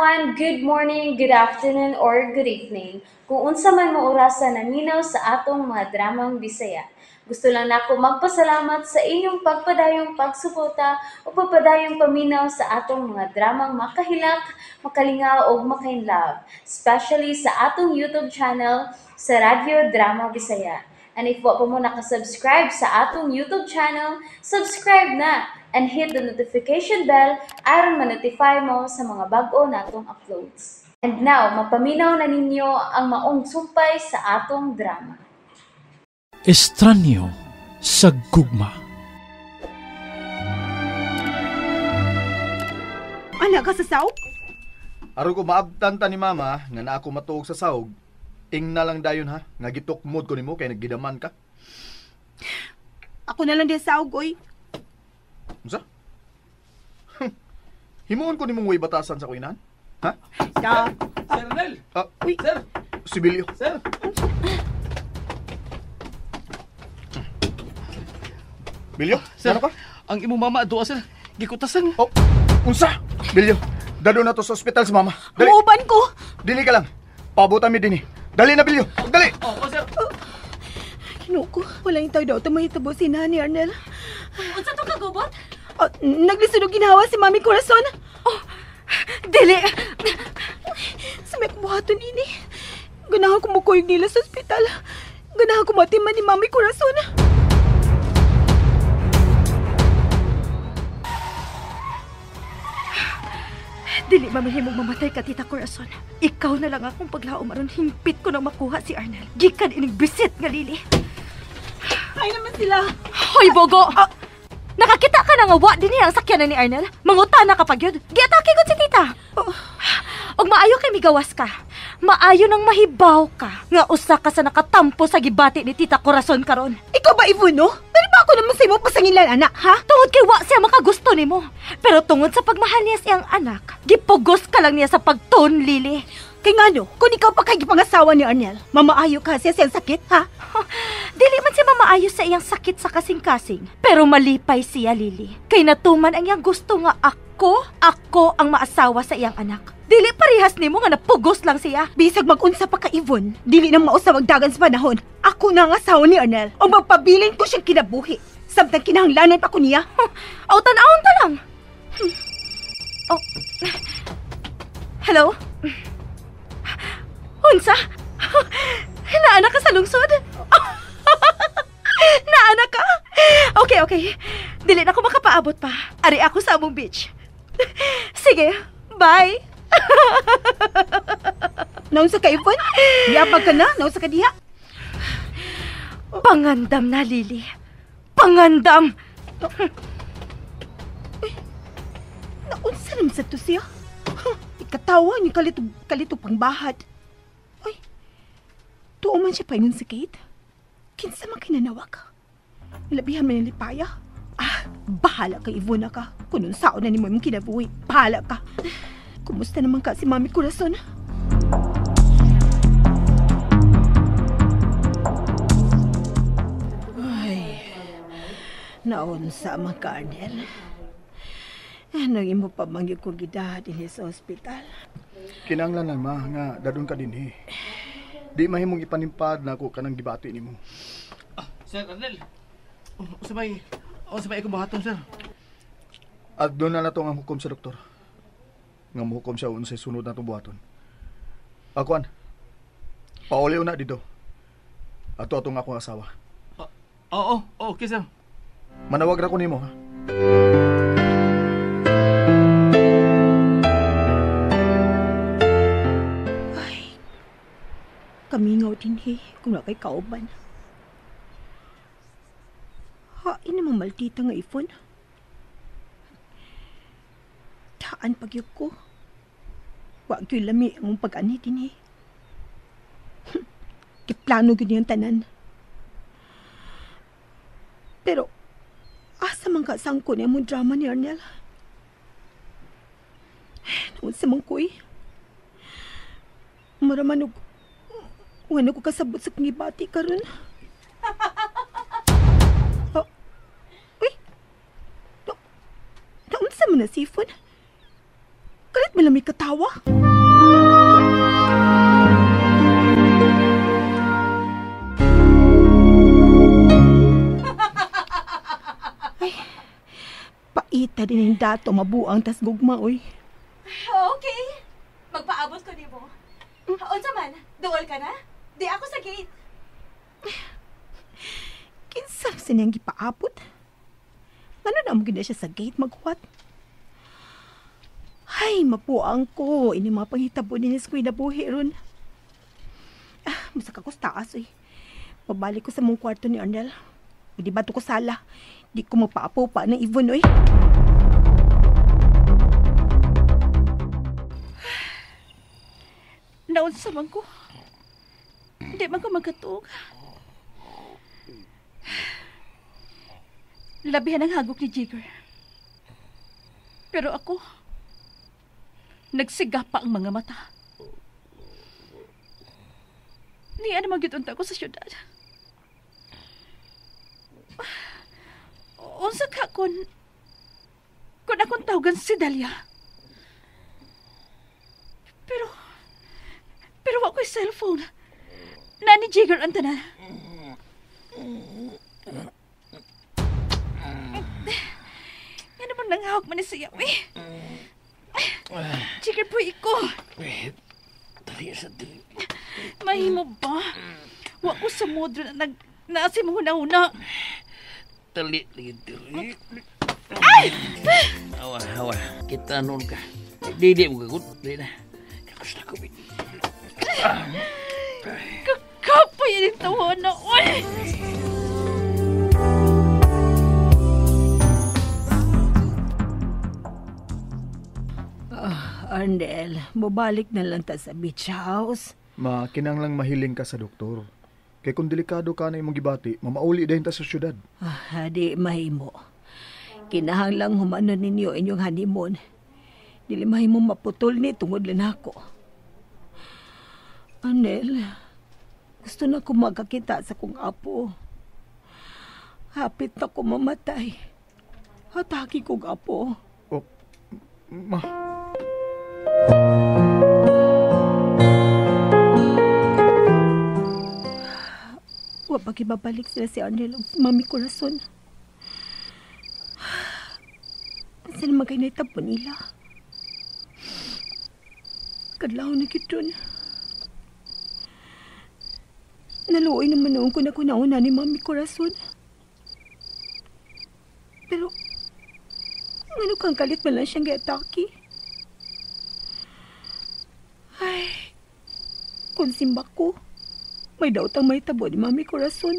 everyone, good morning, good afternoon, or good evening. Kung unsa man mo orasan naminaw sa atong mga dramang Bisaya. Gusto lang nako magpasalamat sa inyong pagpadayong pagsuporta o pagpadayong paminaw sa atong mga dramang makahilak, makalingaw o makainlove, especially sa atong YouTube channel sa Radyo Drama Bisaya. And if wa pa mo nakasubscribe sa atong YouTube channel, subscribe na and hit the notification bell aron ma-notify mo sa mga bag-o natong uploads. And now, mapaminaw na ninyo ang maong sumpay sa atong drama. Estranyo sa gugma. Ana ka sa saog? Aron ko maabtan ta ni mama nga na ako matuog sa sahog, tingna lang dayon ha, nga gitukmod ko nimo kay naggidaman ka. Ako na lang din saog, oy. Unsa? Himuon ko nimong way batasan sa kuinahan? Ha? Da. Sir Nel! Uy, Sir! Sibilyo. Sir! Bilyo, Sir, ano ka? ang imong mama adto sir. Gikutasan. Oh, unsa? Bilyo, dado na to sa ospital si mama. Dali, Umuuban ko. dili ka lang. Pabutan mi dinhi. Dali na, Bilyo. Dali. Oh, sir. Kinuko, wala yung tao daw ito mahitabo si Nani Arnel. Unsa to kagubot? Oh, naglisod og ginawa si Mami Corazon. Oh, dili. Sa may kubuhaton ini. Ganahan ko mukuyog nila sa ospital. Ganahan ko matiman ni Mami Corazon. Dili mamahimong mamatay ka, Tita Corazon. Ikaw na lang akong paglaom aron himpit ko nang makuha si Arnel. Gikan ining bisit nga lili. Ay naman sila. Hoy, Bogo! Nakakita ka na nga wa din niya ang sakyanan ni Arnel? Mangutana ka pa gyud. Giatake gud si Tita. Og maayo kay migawas ka. Maayo nang mahibaw ka nga usa ka sa nakatampo sa gibati ni Tita Corazon karon. Ikaw ba, Ivuno? Pero ba ako naman sa imo pasangilan, anak, ha? Tungod kay wa siya makagusto nimo. Pero tungod sa pagmahal niya sa iyang anak, gipugos ka lang niya sa pagton, Lili. Kay nga no, kung ikaw pa kay gipangasawa ni Arnel, mamaayo ka siya siyang sakit, ha? Dili man siya mamaayo sa iyang sakit sa kasing-kasing. Pero malipay siya, Lili. Kay natuman ang iyang gusto nga ako ang maasawa sa iyang anak. Dili parihas nimo nga napugos lang siya. Bisag mag-unsa pa ka, Ivon, dili nang mausa magdagan sa panahon. Ako na ang asawa ni Arnel, o magpabilin ko siyang kinabuhi. Samtang kinahanglanan pa ko niya. O, tan-aon ta lang. Oh. Hello? Unsa? Naanak ka sa lungsod? Naanak ka? Okay. Dili na ako makapaabot pa. Ari ako sa among beach. Sige, bye. Naunsa ka, Ivon? Yabag ka na? Naunsa ka diha? Pangandam na, Lili. Pangandam! Naunsa naman sa to siya? Ikatawa ni kalito pang bahad. Ay, tuo man siya paingon sa Kate. Kinsa man kinanawag. Labihan man ni Lipaya. Bahala ka, Ivona ka. Kung nun sao na ni mo yung kinabuhi, bahala ka. Kumusta naman ka si Mami Corazon? Ay, naunsa man ka, Arnel. Ano mo pa mangyag ko gidad din sa ospital? Kinanglan lang ma nga dadon ka dinhi. Di mahimong ipanimpad na ako kanang gibati nimo. Sir Arnel. Usabay ako buhaton, sir. At doon na nato ang hukom sa doktor. Nga muhukom siya unsay sunod na itong buhaton. Akuan, pauli na dito. Ato atong akong asawa. Oo, okay, sir. Manawag ra ko nimo ha. Ay, kamingaw din kung na kay kauban. Hain naman maltita nga ipon. Taan pagyug ko. Wag yung lami ang pag-ani din Kiplano yun yung tanan. Pero, asa man kasangko niya mong drama ni Arnel? Noon sa mangkoy. Maraman wano ko kasabot sa pangibati karon. Uy! Naunsa mo na sifon? Kalit Malamig katawa. Ay, paita din yung dato, mabuang tas gugma, oy. Okay. Magpaabot ko ni mo. Unsa man, duol ka na? Di ako sa gate. Kinsam siniyang gipaabot. Ano na mo gina siya sa gate maghuwat? Ay, mapuang ko. Ini mga panghitabo ni Nesquid na buhi ron. Masak ako sa taas, eh. Pabalik ko sa mong kwarto ni Arnel. Di ba ko sala? Di ko mapaapo pa ng Yvonne, oy. Naunsa man ko. Hindi man ko magkatuog. Labihan ang hagok ni Jigger. Pero ako, nagsiga pa ang mga mata. Niya na magitunta ko sa syudad. Unsa ka kung akong tawagan si Dalia. Pero ako'y cellphone. Nani Jigger ang tanan. Yan naman nanghawak man ni siya, eh. Jigger po iko. Dali sa dali. Mahimo ba? Wa ko sa modro na naasi mo una-una. Dali, dali. Hawa. Kita nun ka. Didi mo kagut. Dali na. Kakus na ko. Kakapoy yung tawa na, oy! Arnel, mabalik na lang ta sa beach house. Ma, kinanglang mahiling ka sa doktor. Kay kung delikado ka na imong gibati, mamauli dahin ta sa syudad. Di mahimo. Kinahanglang humanon ninyo inyong honeymoon. Dili mahimo maputol ni tungod lang ako. Arnel, gusto na ko magkakita sa kong apo. Hapit na ko mamatay. Hataki kong apo. Oh, ma. Wa pa kibabalik sila si Arnel o Mami Corazon. Saan naman kayo naitabo nila? Kadlaw na kitun. Naluoy naman noon ko na kunauna ni Mami Corazon. Pero, ano kang kalit man lang siyang giatake? Ay, kung simba ko, may dautang may tabo ni Mami Corazon.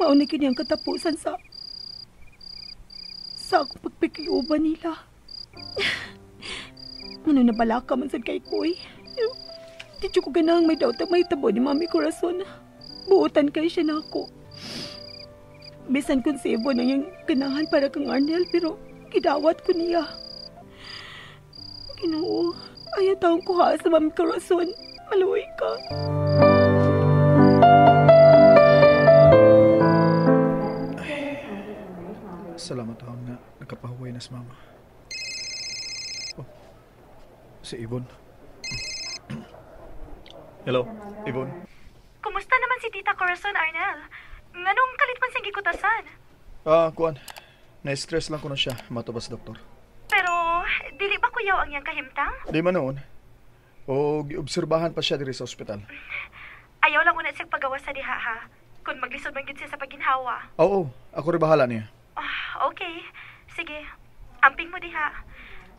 Mauna kini ang katapusan sa akong pagpikiuban nila. Ano na balaka man sad kay Koy? Di ko ganang may dautang may tabo ni Mami Corazon. Buutan kay siya na ako. Bisan kung si Yvonne ang yung ganahan para kang Arnel, pero kidawat ko niya. Ginoo, ayaw taong kuha sa Mami Corazon. Maluwi ka. Salamat taon nga nakapahuway na si mama. Oh, si Yvonne. Hello, Yvonne. Kumusta naman si Tita Corazon, Arnel? Nganong kalit man siyang gikutasan? Kuan. Na-stress lang ko na siya, matubas doktor. Pero, dili ba kuyaw ang iyang kahimtang? Di man noon. O giobserbahan pa siya diri sa ospital. Ayaw lang una siyang pagawa sa diha, ha? Kung maglisod man gid siya sa paginhawa. Oo, ako rin bahala niya. Okay. Sige. Amping mo diha.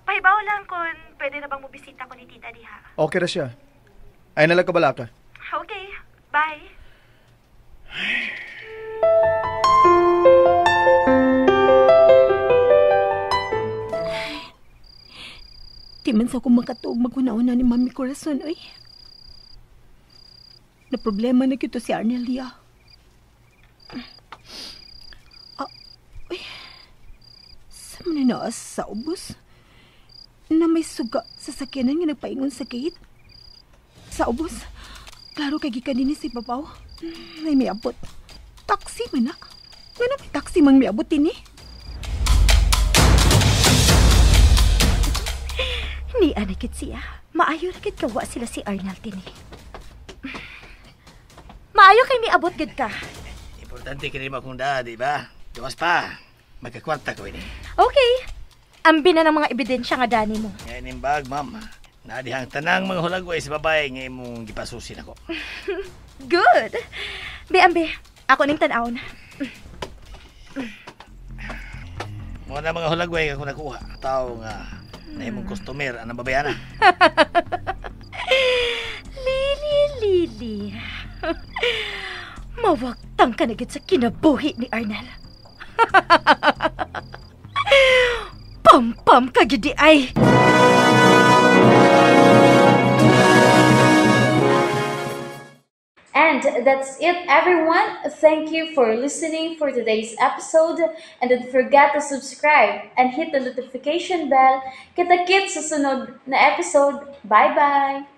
Pahibaw lang kung pwede na bang mobisita ko ni Tita diha. Okay na siya. Ay nalang kabala ka. Okay. Bye. Di man sa akong makatuog maghunauna ni Mami Corazon, ay. Na problema na kito si Arnelia. Uy. Sa man na sa ubos? Na may suga sa sakyanan nga nagpaingon sa gate? Sa ubos? Klaro kay gikan din si Babaw. May miabot. Taxi man na. Nga na may taxi mang miabot din eh. Dili anagid siya. Maayo na gid kawa sila si Arnel din eh. Maayo kay miabot gid ka. Importante kini makunda, di ba? Gawas pa. Magkakwarta ko ini. Okay. Ambi na ng mga ebidensya nga dani mo. Ngayon yung bag, ma'am. Nadihang tanang mga hulagway sa babae nga imong gipasusin ako. Good. Ambi. Ako ning tan-aon. Mga na mga hulagway ako nakuha. Tao nga na imong customer, anong babayana? Lili. Mawagtang ka na gid sa kinabuhi ni Arnel. Pam ka gid di ay. And that's it, everyone. Thank you for listening for today's episode. And don't forget to subscribe and hit the notification bell. Kita-kits sa sunod na episode. Bye-bye!